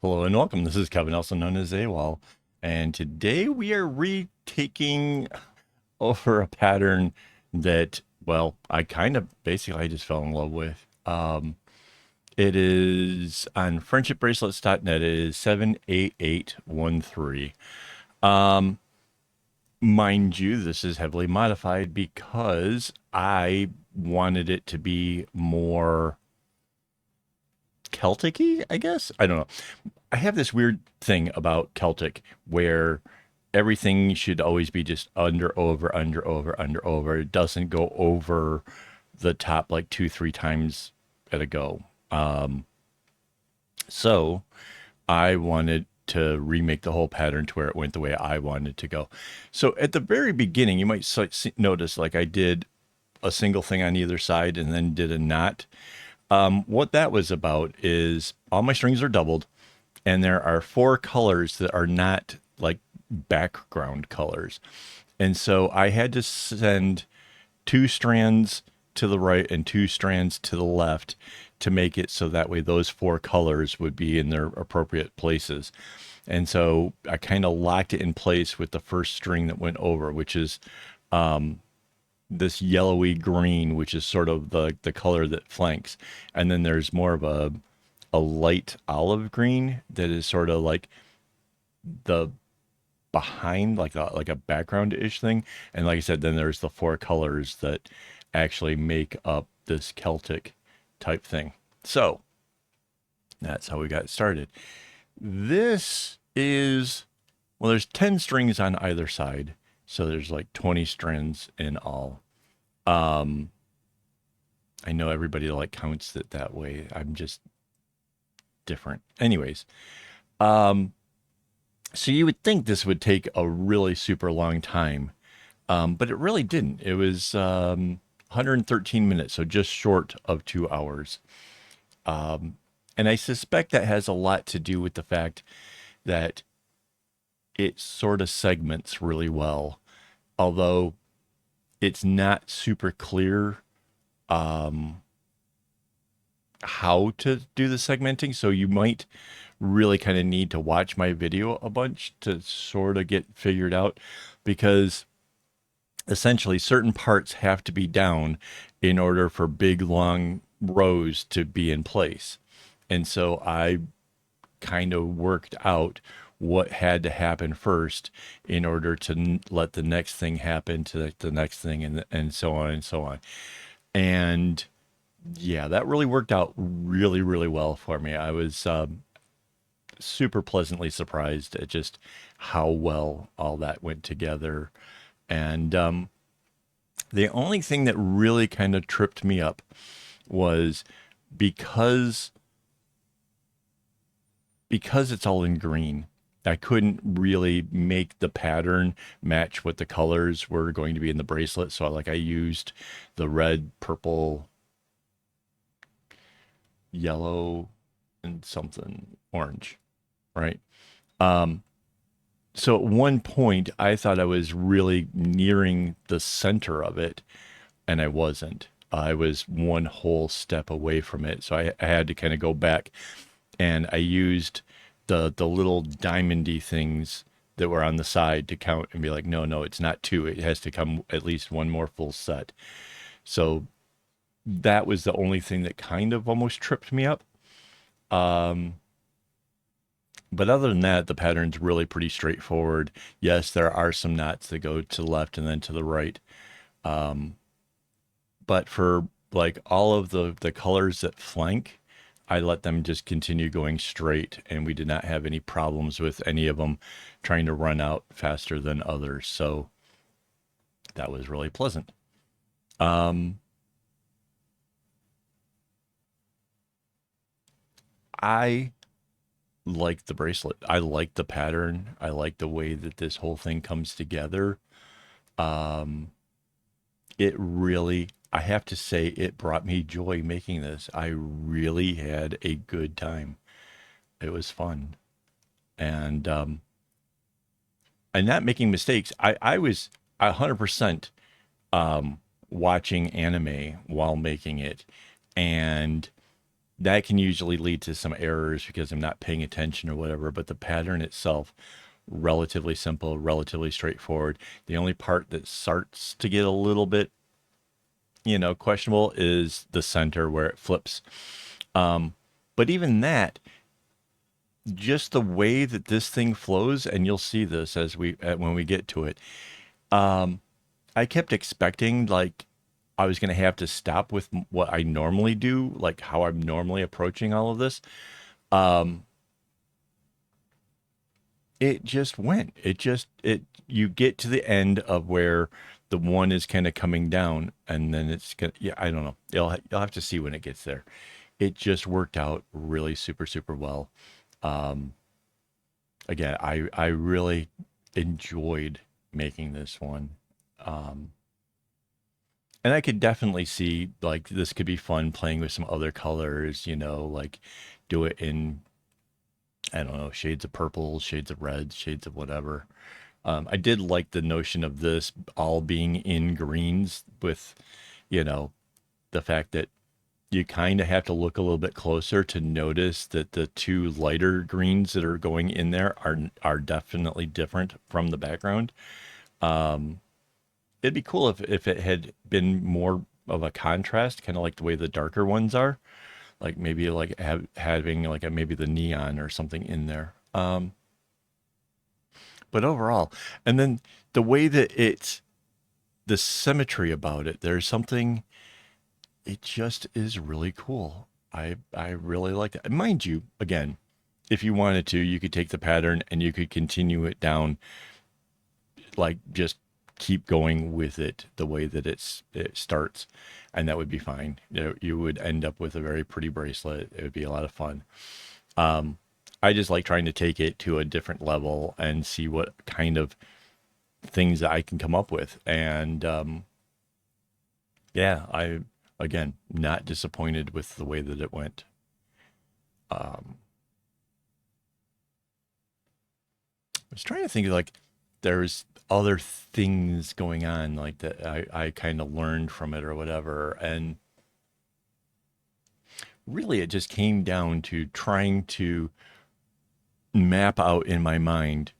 Hello and welcome. This is Kevin, also known as AWOL, and today we are retaking over a pattern that, well, I kind of basically I just fell in love with. It is on friendshipbracelets.net. It is 78813. Um, Mind you, this is heavily modified because I wanted it to be more Celtic-y, I guess. I don't know. I have this weird thing about Celtic where everything should always be just under, over, under, over, under, over. It doesn't go over the top like two, three times at a go. So I wanted to remake the whole pattern to where it went the way I wanted to go. So at the very beginning, you might notice like I did a single thing on either side and then did a knot. What that was about is all my strings are doubled, and there are four colors that are not like background colors. And so I had to send two strands to the right and two strands to the left to make it so that way those four colors would be in their appropriate places. And so I kind of locked it in place with the first string that went over, which is this yellowy green, which is sort of the color that flanks. And then there's more of a light olive green that is sort of like the behind like a background ish thing. And like I said, then there's the four colors that actually make up this Celtic type thing. So that's how we got started. This is, well, there's 10 strings on either side. So there's like 20 strings in all. Um, I know everybody like counts it that way. I'm just different. Anyways, um, so you would think this would take a really super long time, but it really didn't. It was 113 minutes, so just short of 2 hours. And I suspect that has a lot to do with the fact that it sort of segments really well, although it's not super clear how to do the segmenting. So you might really kind of need to watch my video a bunch to sort of get figured out, because essentially certain parts have to be down in order for big long rows to be in place. And so I kind of worked out what had to happen first in order to let the next thing happen to the next thing, and so on and so on. And yeah, that really worked out really, really well for me. I was super pleasantly surprised at just how well all that went together. And the only thing that really kind of tripped me up was because because it's all in green. I couldn't really make the pattern match what the colors were going to be in the bracelet. So like I used the red, purple, yellow, and something orange, right? Um, so at one point, I thought I was really nearing the center of it, and I wasn't. I was one whole step away from it. So I had to kind of go back, and I used the little diamondy things that were on the side to count and be like, no, no, it's not two. It has to come at least one more full set. So that was the only thing that kind of almost tripped me up. Um, but other than that, the pattern's really pretty straightforward. Yes, there are some knots that go to the left and then to the right. Um, but for like all of the colors that flank, I let them just continue going straight, and we did not have any problems with any of them trying to run out faster than others. So that was really pleasant. Um, I like the bracelet. I like the pattern. I like the way that this whole thing comes together. Um, it really, I have to say, it brought me joy making this. I really had a good time. It was fun. And I'm not making mistakes. I was 100% watching anime while making it. And that can usually lead to some errors because I'm not paying attention or whatever. But the pattern itself, relatively simple, relatively straightforward. The only part that starts to get a little bit, questionable is the center where it flips. But even that, just the way that this thing flows, and you'll see this as when we get to it. I kept expecting like I was going to have to stop with what I normally do, like how I'm normally approaching all of this. It just went. You get to the end of where the one is kind of coming down, and then it's gonna. Yeah, I don't know. You'll have to see when it gets there. It just worked out really super super well. Again, I really enjoyed making this one. Um, and I could definitely see like this could be fun playing with some other colors, like do it in, I don't know, shades of purple, shades of red, shades of whatever. I did like the notion of this all being in greens with, you know, the fact that you kind of have to look a little bit closer to notice that the two lighter greens that are going in there are definitely different from the background. It'd be cool if it had been more of a contrast, kind of like the way the darker ones are, like maybe like having like maybe the neon or something in there. But overall, and then the way that the symmetry about it, there's something, it just is really cool. I really like that. Mind you, again, if you wanted to, you could take the pattern and you could continue it down, like just keep going with it the way that it starts, and that would be fine. You would end up with a very pretty bracelet. It would be a lot of fun. I just like trying to take it to a different level and see what kind of things that I can come up with. And yeah, I again not disappointed with the way that it went. I was trying to think like there's other things going on like that I kind of learned from it or whatever. And really it just came down to trying to map out in my mind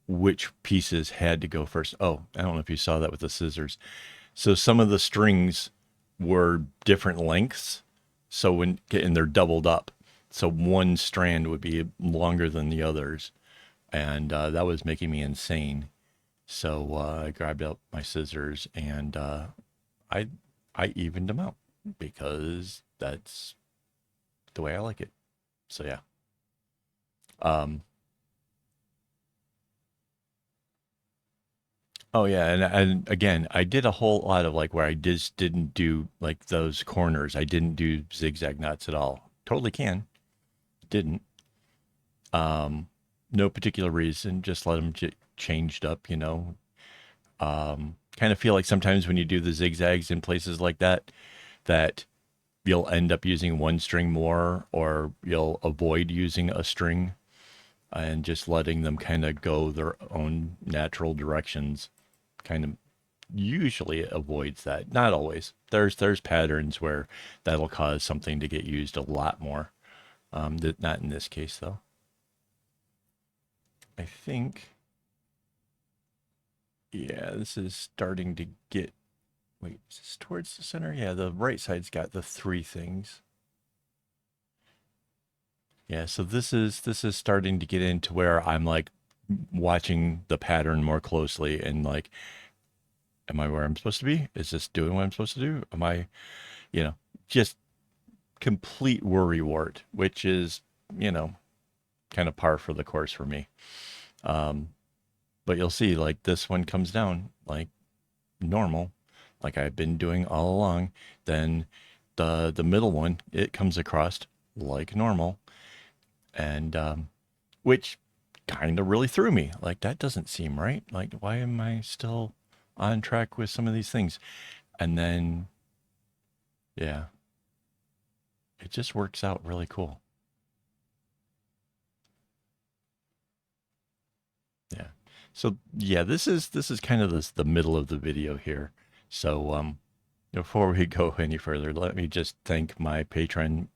which pieces had to go first. Oh, I don't know if you saw that with the scissors. So some of the strings were different lengths. And they're doubled up. So one strand would be longer than the others. And that was making me insane. So I grabbed up my scissors and I I evened them out because that's the way I like it. So yeah. Um, oh yeah, and again, I did a whole lot of like where I just didn't do like those corners. I didn't do zigzag knots at all. Totally can. Didn't. No particular reason. Just let them changed up. Kind of feel like sometimes when you do the zigzags in places like that, that you'll end up using one string more, or you'll avoid using a string and just letting them kind of go their own natural directions. Kind of usually avoids that. Not always. There's patterns where that'll cause something to get used a lot more. Not in this case though. I think, yeah, this is starting to get. Wait, is this towards the center? Yeah, the right side's got the three things. Yeah, so this is starting to get into where I'm like watching the pattern more closely and like, am I where I'm supposed to be? Is this doing what I'm supposed to do? Am I, you know, just complete worry wart, which is, you know, kind of par for the course for me. Um, but you'll see like this one comes down like normal, like I've been doing all along. Then the middle one, it comes across like normal, and which kind of really threw me. Like that doesn't seem right. Like why am I still on track with some of these things? And then yeah, it just works out really cool. Yeah. So yeah, this is kind of the middle of the video here. So before we go any further, let me just thank my Patreon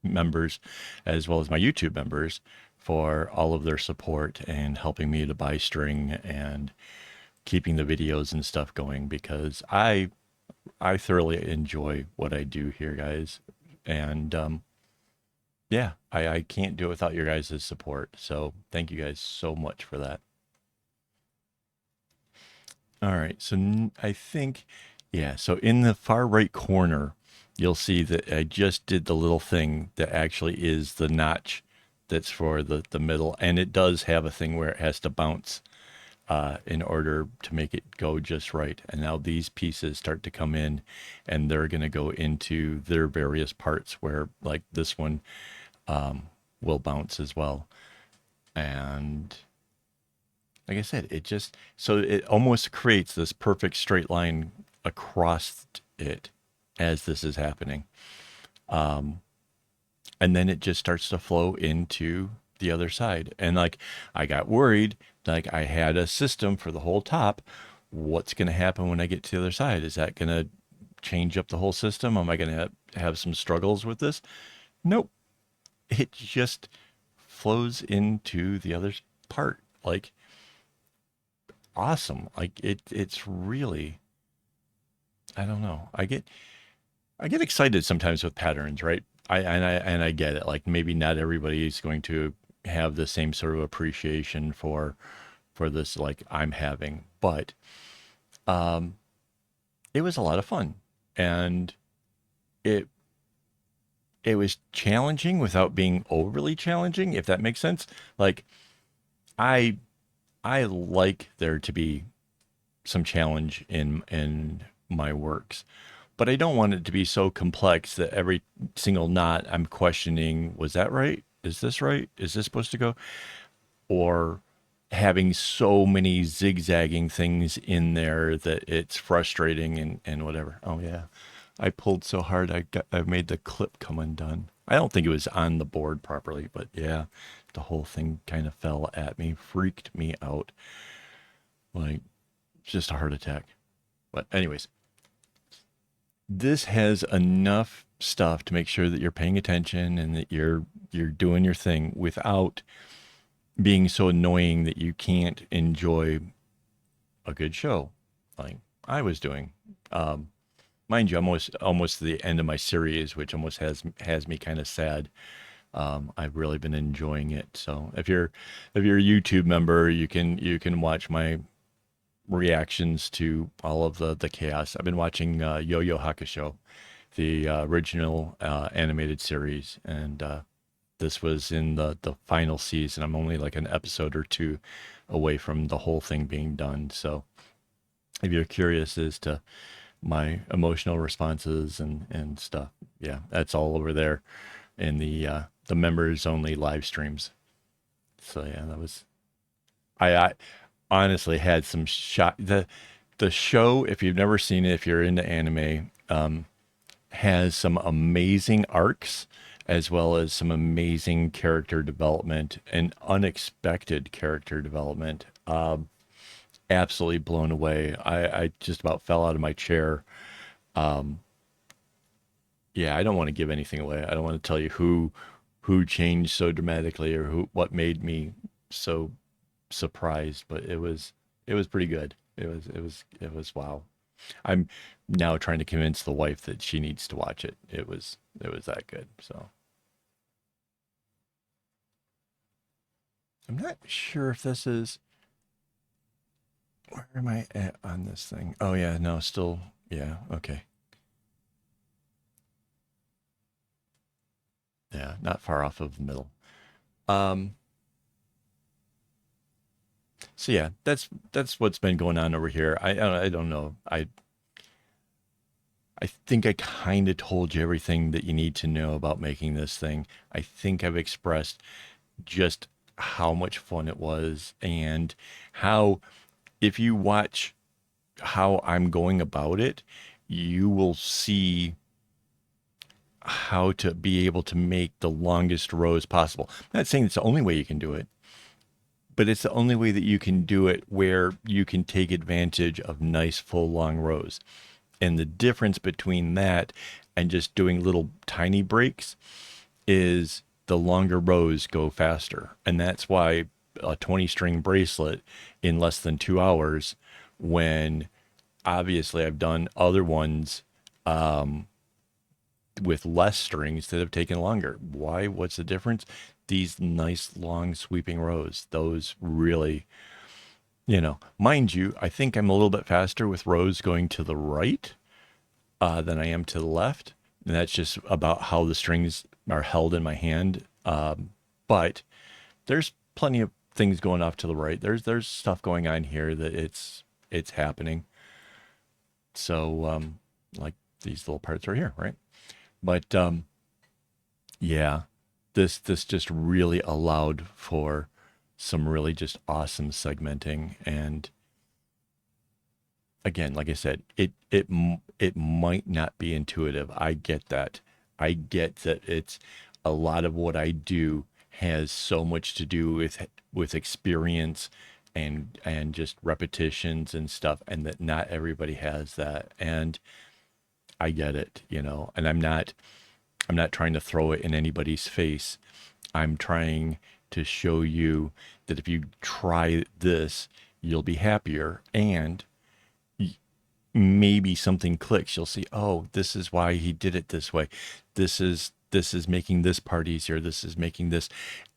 members as well as my YouTube members for all of their support and helping me to buy string and keeping the videos and stuff going, because I thoroughly enjoy what I do here, guys. And yeah, I can't do it without your guys' support. So thank you guys so much for that. All right, so I think, yeah, so in the far right corner, you'll see that I just did the little thing that actually is the notch that's for the middle. And it does have a thing where it has to bounce in order to make it go just right. And now these pieces start to come in and they're going to go into their various parts where, like, this one will bounce as well. And like I said, it just, so it almost creates this perfect straight line across it as this is happening. And then it just starts to flow into the other side. And like, I got worried, like I had a system for the whole top. What's going to happen when I get to the other side? Is that going to change up the whole system? Am I going to have some struggles with this? Nope. It just flows into the other part. Like, awesome. Like it's really, I don't know. I get excited sometimes with patterns, right? I get it. Like, maybe not everybody is going to have the same sort of appreciation for this like I'm having, but it was a lot of fun, and it it was challenging without being overly challenging, if that makes sense. Like, I I like there to be some challenge in my works, but I don't want it to be so complex that every single knot I'm questioning, was that right? Is this right? Is this supposed to go? Or having so many zigzagging things in there that it's frustrating and whatever. Oh yeah. I pulled so hard I made the clip come undone. I don't think it was on the board properly, but yeah, the whole thing kind of fell at me, freaked me out. Like, just a heart attack. But anyways, this has enough stuff to make sure that you're paying attention and that you're doing your thing without being so annoying that you can't enjoy a good show like I was doing. Mind you, I'm almost to the end of my series, which almost has me kind of sad. I've really been enjoying it. So if you're a YouTube member, you can watch my reactions to all of the chaos. I've been watching Yo Yo Hakusho, the original animated series, and this was in the final season. I'm only like an episode or two away from the whole thing being done. So if you're curious as to my emotional responses and stuff, yeah, that's all over there in the members only live streams. So yeah, that was, I honestly had some shock. The show, if you've never seen it, if you're into anime, has some amazing arcs as well as some amazing character development and unexpected character development. Absolutely blown away. I just about fell out of my chair. Yeah, I don't want to give anything away. I don't want to tell you who changed so dramatically or what made me so surprised, but it was pretty good. It was wow. I'm now trying to convince the wife that she needs to watch it. It was that good. So I'm not sure if this is, where am I at on this thing? Oh yeah, no, still, yeah, okay. Yeah, not far off of the middle. Um so yeah, that's what's been going on over here. I don't know. I think I kind of told you everything that you need to know about making this thing. I think I've expressed just how much fun it was, and how, if you watch how I'm going about it, you will see how to be able to make the longest rows possible. I'm not saying it's the only way you can do it, but it's the only way that you can do it where you can take advantage of nice full long rows. And the difference between that and just doing little tiny breaks is the longer rows go faster. And that's why a 20 string bracelet in less than 2 hours, when obviously I've done other ones with less strings that have taken longer. Why? What's the difference? These nice long sweeping rows, those really, mind you, I think I'm a little bit faster with rows going to the right than I am to the left. And that's just about how the strings are held in my hand. But there's plenty of things going off to the right. There's stuff going on here that it's happening. So like these little parts right here, right? But yeah, this just really allowed for some really just awesome segmenting. And again, like I said, it might not be intuitive. I get that. I get that it's a lot of what I do has so much to do with experience and just repetitions and stuff, and that not everybody has that. And I get it, and I'm not trying to throw it in anybody's face. I'm trying to show you that if you try this, you'll be happier, and maybe something clicks. You'll see, oh, this is why he did it this way. This is making this part easier. This is making this.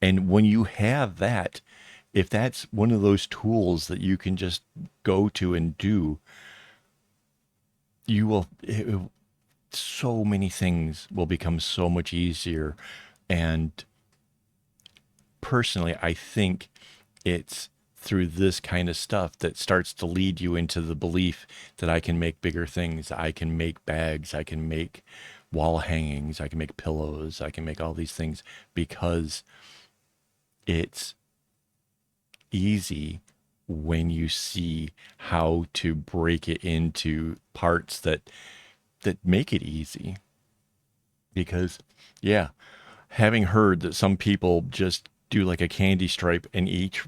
And when you have that, if that's one of those tools that you can just go to and do, so many things will become so much easier. And personally, I think it's through this kind of stuff that starts to lead you into the belief that I can make bigger things. I can make bags. I can make wall hangings. I can make pillows. I can make all these things because it's easy when you see how to break it into parts that make it easy. Because, yeah, having heard that some people just do like a candy stripe, and each,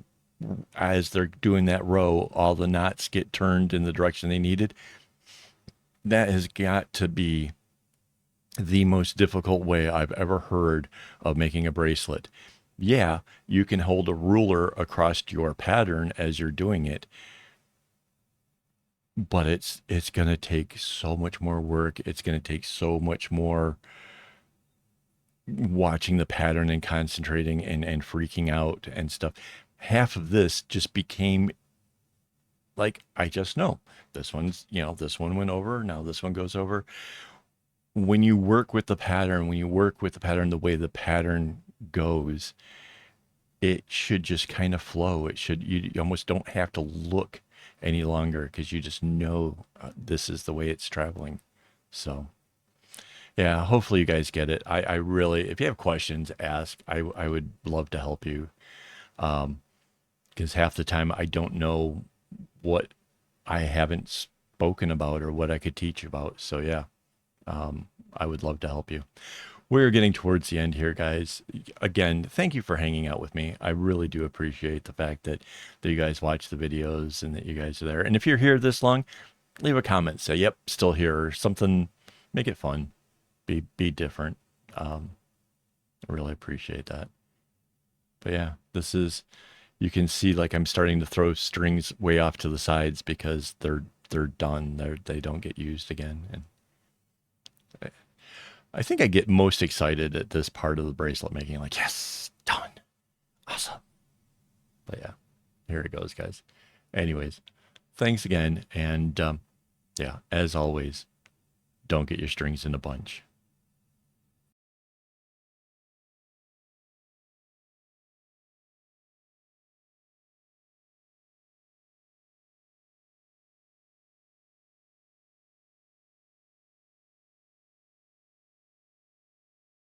as they're doing that row, all the knots get turned in the direction they needed. That has got to be the most difficult way I've ever heard of making a bracelet. Yeah, you can hold a ruler across your pattern as you're doing it, but it's going to take so much more work. It's going to take so much more watching the pattern and concentrating and freaking out and stuff. Half of this just became like, I just know this one's, this one went over. Now this one goes over. When you work with the pattern, the way the pattern goes, it should just kind of flow. You almost don't have to look any longer because you just know this is the way it's traveling. So yeah, hopefully you guys get it. I really, if you have questions, ask. I would love to help you. Because half the time I don't know what I haven't spoken about or what I could teach about. So yeah, I would love to help you. We're getting towards the end here, guys. Again, thank you for hanging out with me. I really do appreciate the fact that you guys watch the videos and that you guys are there. And if you're here this long, leave a comment. Say, yep, still here, or something. Make it fun. Be different. I really appreciate that. But yeah, this is, you can see like I'm starting to throw strings way off to the sides because they're done. They don't get used again. And I think I get most excited at this part of the bracelet making, like, yes, done. Awesome. But yeah, here it goes, guys. Anyways, thanks again. And yeah, as always, don't get your strings in a bunch.